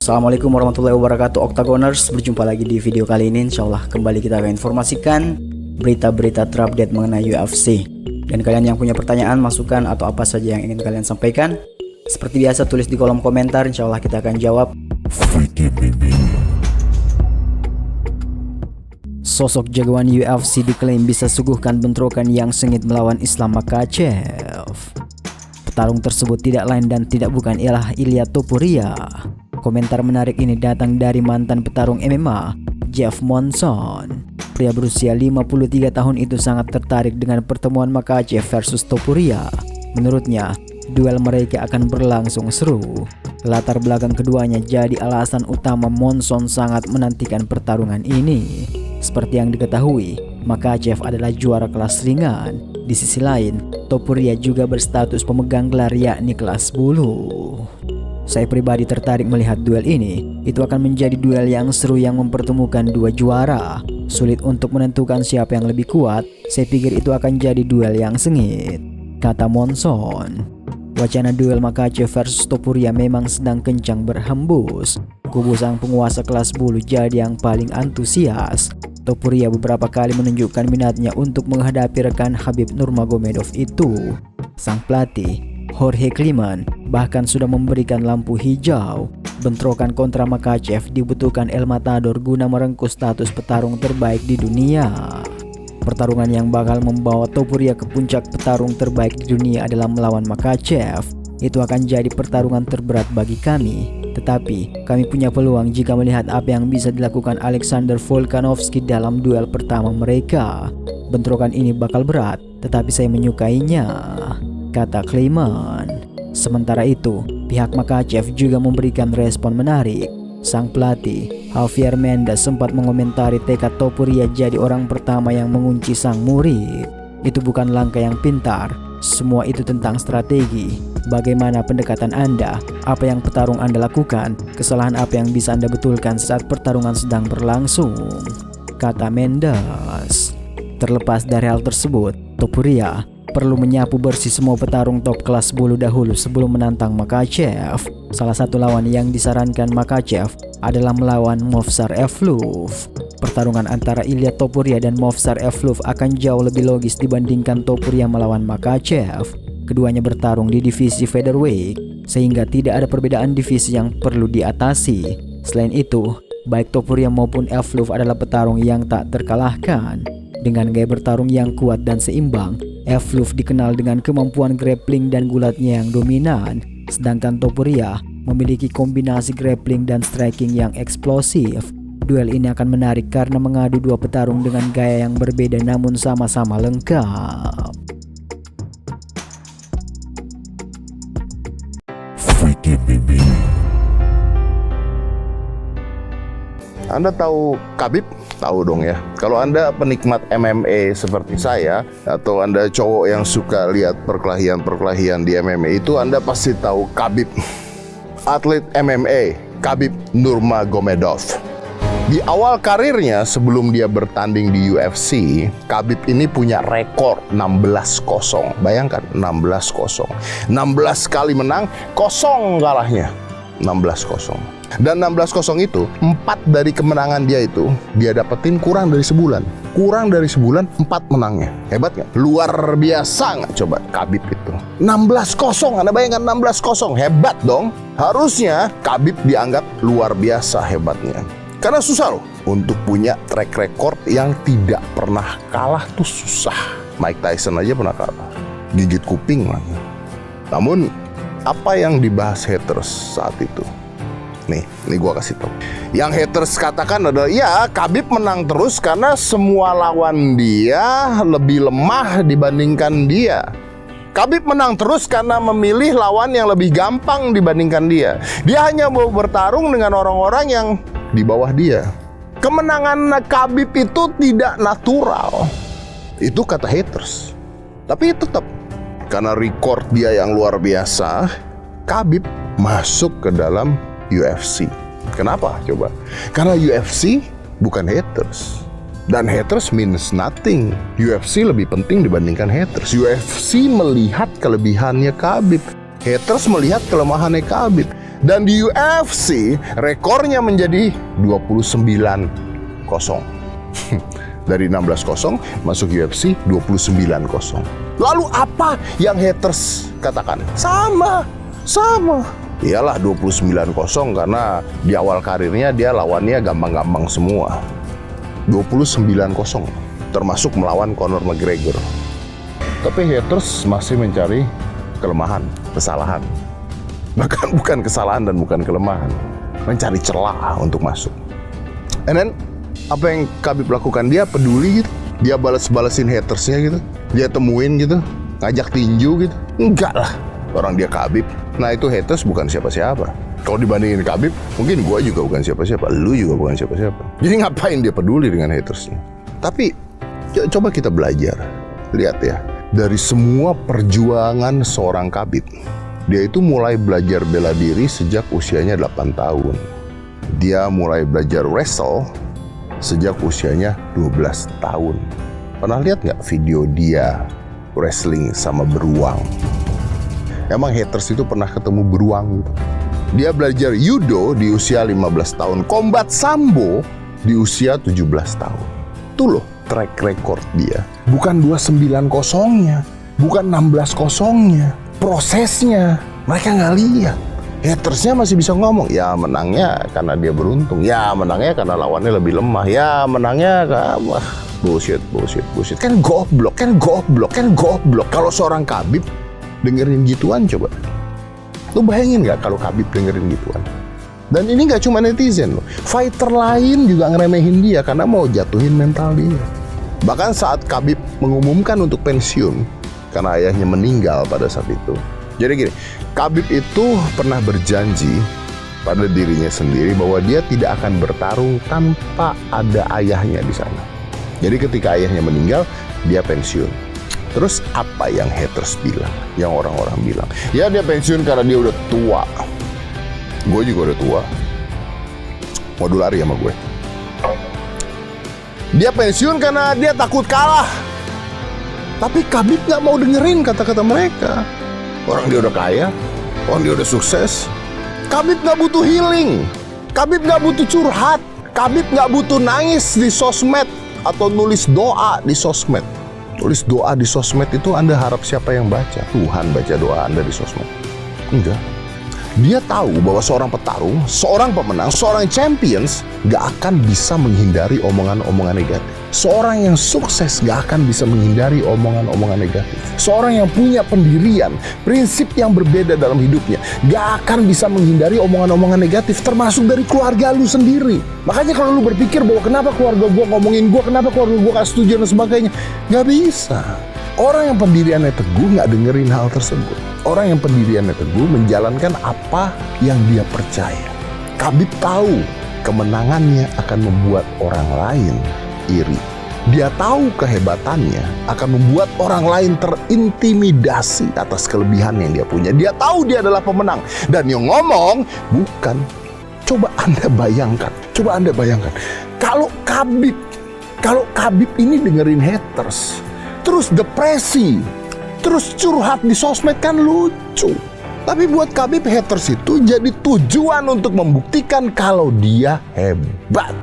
Assalamualaikum warahmatullahi wabarakatuh Octagoners, berjumpa lagi di video kali ini. Insyaallah kembali kita akan informasikan berita-berita terupdate mengenai UFC. Dan kalian yang punya pertanyaan, masukan atau apa saja yang ingin kalian sampaikan, seperti biasa tulis di kolom komentar, insyaallah kita akan jawab. Sosok jagoan UFC diklaim bisa suguhkan bentrokan yang sengit melawan Islam Makhachev. Petarung tersebut tidak lain dan tidak bukan ialah Ilia Topuria. Komentar menarik ini datang dari mantan petarung MMA, Jeff Monson. Pria berusia 53 tahun itu sangat tertarik dengan pertemuan Makhachev versus Topuria. Menurutnya, duel mereka akan berlangsung seru. Latar belakang keduanya jadi alasan utama Monson sangat menantikan pertarungan ini. Seperti yang diketahui, Makhachev adalah juara kelas ringan. Di sisi lain, Topuria juga berstatus pemegang gelar yakni kelas bulu. Saya pribadi tertarik melihat duel ini. Itu akan menjadi duel yang seru yang mempertemukan dua juara. Sulit untuk menentukan siapa yang lebih kuat. Saya pikir itu akan jadi duel yang sengit, kata Monson. Wacana duel Makhachev versus Topuria memang sedang kencang berhembus. Kubu sang penguasa kelas bulu jadi yang paling antusias. Topuria beberapa kali menunjukkan minatnya untuk menghadapi rekan Khabib Nurmagomedov itu. Sang pelatih, Jorge Kliman, bahkan sudah memberikan lampu hijau. Bentrokan kontra Makhachev dibutuhkan El Matador guna merengkuh status petarung terbaik di dunia. Pertarungan yang bakal membawa Topuria ke puncak petarung terbaik di dunia adalah melawan Makhachev. Itu akan jadi pertarungan terberat bagi kami. Tetapi, kami punya peluang jika melihat apa yang bisa dilakukan Alexander Volkanovski dalam duel pertama mereka. Bentrokan ini bakal berat, tetapi saya menyukainya, kata Kliman. Sementara itu, pihak Makhachev juga memberikan respon menarik. Sang pelatih, Javier Mendes, sempat mengomentari tekad Topuria jadi orang pertama yang mengunci sang murid. Itu bukan langkah yang pintar, semua itu tentang strategi. Bagaimana pendekatan Anda? Apa yang petarung Anda lakukan? Kesalahan apa yang bisa Anda betulkan saat pertarungan sedang berlangsung? Kata Mendes. Terlepas dari hal tersebut, Topuria perlu menyapu bersih semua petarung top kelas bulu dahulu sebelum menantang Makhachev. Salah satu lawan yang disarankan Makhachev adalah melawan Movsar Evloev. Pertarungan antara Ilia Topuria dan Movsar Evloev akan jauh lebih logis dibandingkan Topuria melawan Makhachev. Keduanya bertarung di divisi featherweight, sehingga tidak ada perbedaan divisi yang perlu diatasi. Selain itu, baik Topuria maupun Evloev adalah petarung yang tak terkalahkan. Dengan gaya bertarung yang kuat dan seimbang, Evloev dikenal dengan kemampuan grappling dan gulatnya yang dominan, sedangkan Topuria memiliki kombinasi grappling dan striking yang eksplosif. Duel ini akan menarik karena mengadu dua petarung dengan gaya yang berbeda namun sama-sama lengkap. Anda tahu Khabib? Tahu dong ya. Kalau Anda penikmat MMA seperti saya, atau Anda cowok yang suka lihat perkelahian di MMA itu, Anda pasti tahu Khabib. Atlet MMA, Khabib Nurmagomedov. Di awal karirnya sebelum dia bertanding di UFC, Khabib ini punya rekor 16-0. Bayangkan, 16-0. 16 kali menang, 0 kalahnya. 16-0. Dan 16-0 itu, 4 dari kemenangan dia itu, dia dapetin kurang dari sebulan. Kurang dari sebulan, 4 menangnya. Hebat nggak? Luar biasa nggak coba Khabib itu? 16-0, Anda bayangkan 16-0. Hebat dong. Harusnya Khabib dianggap luar biasa hebatnya. Karena susah loh untuk punya track record yang tidak pernah kalah tuh susah. Mike Tyson aja pernah kalah, gigit kuping lagi. Namun apa yang dibahas haters saat itu? Nih gua kasih tau. Yang haters katakan adalah ya Khabib menang terus karena semua lawan dia lebih lemah dibandingkan dia. Khabib menang terus karena memilih lawan yang lebih gampang dibandingkan dia. Dia hanya mau bertarung dengan orang-orang yang di bawah dia. Kemenangan Khabib itu tidak natural. Itu kata haters. Tapi tetap, karena record dia yang luar biasa, Khabib masuk ke dalam UFC. Kenapa coba? Karena UFC bukan haters. Dan haters means nothing. UFC lebih penting dibandingkan haters. UFC melihat kelebihannya Khabib. Haters melihat kelemahannya Khabib. Dan di UFC rekornya menjadi 29-0. Dari 16-0 masuk UFC 29-0. Lalu apa yang haters katakan? Sama. Iyalah 29-0 karena di awal karirnya dia lawannya gampang-gampang semua. 29-0 termasuk melawan Conor McGregor. Tapi haters masih mencari kelemahan, kesalahan. Bahkan bukan kesalahan dan bukan kelemahan, mencari celah untuk masuk. And then apa yang Khabib lakukan? Dia peduli gitu. Dia balas-balasin hatersnya gitu. Dia temuin gitu, ngajak tinju gitu. Enggak lah, orang dia Khabib. Nah itu haters bukan siapa-siapa. Kalau dibandingin Khabib, mungkin gua juga bukan siapa-siapa, lu juga bukan siapa-siapa. Jadi ngapain dia peduli dengan hatersnya? Tapi coba kita belajar. Lihat ya, dari semua perjuangan seorang Khabib, dia itu mulai belajar bela diri sejak usianya 8 tahun. Dia mulai belajar wrestle sejak usianya 12 tahun. Pernah lihat nggak video dia wrestling sama beruang? Emang haters itu pernah ketemu beruang? Dia belajar judo di usia 15 tahun, combat sambo di usia 17 tahun. Tuh loh track record dia. Bukan 29-0-nya, bukan 16-0-nya. Prosesnya mereka nggak lihat. Hatersnya masih bisa ngomong, ya menangnya karena dia beruntung, ya menangnya karena lawannya lebih lemah, ya menangnya karena bullshit. Kan goblok. Kalau seorang Khabib dengerin gituan, coba lu bayangin nggak kalau Khabib dengerin gituan? Dan ini nggak cuma netizen loh, fighter lain juga ngeremehin dia karena mau jatuhin mental dia. Bahkan saat Khabib mengumumkan untuk pensiun karena ayahnya meninggal pada saat itu. Jadi gini, Khabib itu pernah berjanji pada dirinya sendiri bahwa dia tidak akan bertarung tanpa ada ayahnya di sana. Jadi ketika ayahnya meninggal, dia pensiun. Terus apa yang haters bilang, yang orang-orang bilang? Ya dia pensiun karena dia udah tua. Gue juga udah tua. Mau lari sama gue. Dia pensiun karena dia takut kalah. Tapi Khabib gak mau dengerin kata-kata mereka. Orang dia udah kaya, orang dia udah sukses. Khabib gak butuh healing. Khabib gak butuh curhat. Khabib gak butuh nangis di sosmed atau nulis doa di sosmed. Tulis doa di sosmed itu Anda harap siapa yang baca? Tuhan baca doa Anda di sosmed? Enggak. Dia tahu bahwa seorang petarung, seorang pemenang, seorang champions gak akan bisa menghindari omongan-omongan negatif. Seorang yang sukses gak akan bisa menghindari omongan-omongan negatif. Seorang yang punya pendirian, prinsip yang berbeda dalam hidupnya gak akan bisa menghindari omongan-omongan negatif, termasuk dari keluarga lu sendiri. Makanya kalau lu berpikir bahwa kenapa keluarga gua ngomongin gua, kenapa keluarga gua gak setuju dan sebagainya, gak bisa. Orang yang pendiriannya teguh gak dengerin hal tersebut. Orang yang pendiriannya teguh menjalankan apa yang dia percaya. Khabib tahu kemenangannya akan membuat orang lain iri. Dia tahu kehebatannya akan membuat orang lain terintimidasi atas kelebihan yang dia punya. Dia tahu dia adalah pemenang. Dan yang ngomong bukan. Coba Anda bayangkan. Kalau Khabib ini dengerin haters, terus depresi, terus curhat di sosmed, kan lucu. Tapi buat Khabib, haters itu jadi tujuan untuk membuktikan kalau dia hebat.